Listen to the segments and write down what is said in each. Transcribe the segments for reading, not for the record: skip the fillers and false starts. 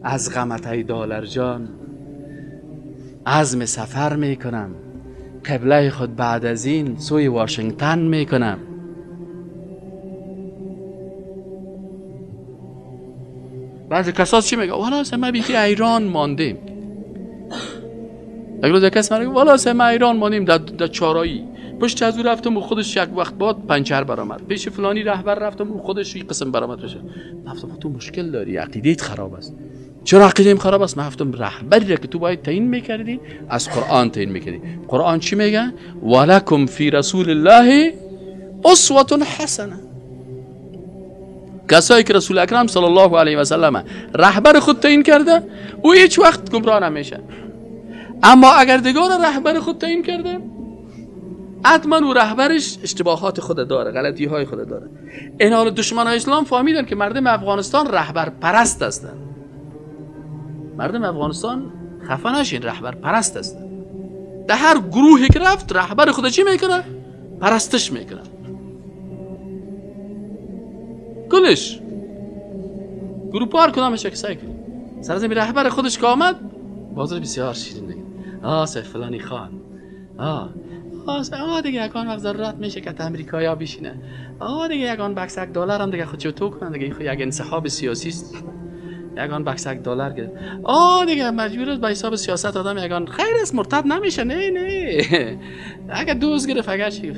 از غمت ای دلار جان عزم سفر میکنم، قبله خود بعد از این سوی واشنگتن میکنم. بعضی کسا چی میگه؟ والا ما بیتی ایران ماندیم. یک روز کس میگه والا ما ایران ماندیم در چارایی، پشت از او رفتم و خودش یک وقت بعد پنچر برآمد، پیش فلانی رهبر رفتم و خودش یک قسم برآمد بشه. گفتم تو مشکل داری، عقیدت خراب است. چرا عقیده‌ام خراب است؟ من گفتم رهبری که تو باید تعیین میکردی از قرآن تعیین میکردی. قرآن چی میگه؟ ولکم فی رسول الله اسوه حسنه. کسایی که رسول اکرم صلی الله علیه و سلم رهبر خود تعیین کرده او هیچ وقت گمراه نمیشه. اما اگر دیگر رهبر خود تعیین کرده حتما او رهبرش اشتباهات خود داره، غلطی های خود داره. این حال دشمنان اسلام فهمیدن که مردم افغانستان رهبر پرست هستند. مردم افغانستان خفه نشین، رهبر پرست هستند. در هر گروهی که رفت رهبر خود چی میکنه؟ پرستش میکنه. کلش گروپار کدامش یک سایکل سرزمین رهبر خودش که آمد بازار بسیار شیرین دیگه. سیف فلانی خان دیگه یکان وقت ضرورت میشه که امریکایی ها بشینه. دیگه یکان بکس $1 هم دیگه خودشو تو کنن دیگه. خود یک انسحاب سیاسی است. یکان بکس $1 گرفت. دیگه مجبور است به حساب سیاست آدم یکان خیر است مرتد نمیشه. نه اگه دوز گرفت اگر چی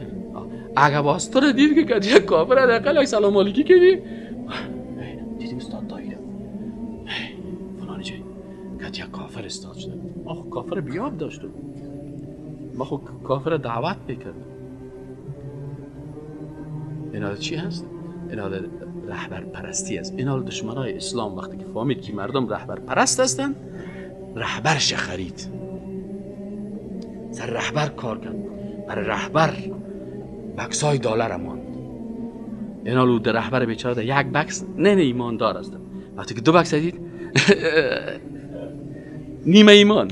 اگه باستر دید که کدی یک کافر حداقل یک سلام علیکی کردی دیدی استاد دایره فلانی جای کدی یک کافر استاد شده. کافر بیاب داشتم، ما خود کافر دعوت بکرد. این حال چی هست؟ این حال رهبر پرستی است. این حال دشمنای اسلام وقتی که فهمید که مردم رهبر پرست هستند رهبرش خرید، سر رهبر کار کرد، برای رهبر بکسای دلار ماند. این حال در رهبر بیچاره یک بکس نه ایماندار است. وقتی که 2 بکس دید نیمه ایمان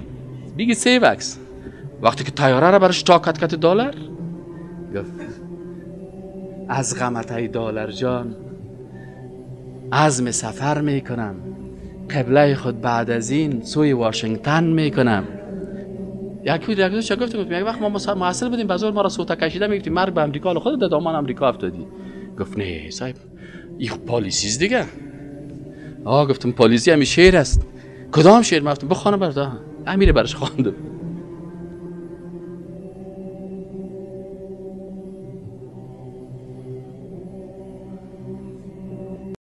بگی 3 بکس. وقتی که طیاره را برش $1 گفت از غمت ای دلار جان عزم سفر میکنم، قبله خود بعد از این سوی واشنگتن میکنم. یک دوست گفتم یک وقت ما محصل بودیم بازار ما را سوتا کشیده میگفتیم مرگ به امریکا، خودت در دامان امریکا افتادی. گفت نه صاحب این پالیسیست دیگه. گفتم پالیسی همین شعر است. کدام شعر؟ گفتم بخوانم برات. امیر برش خواندم.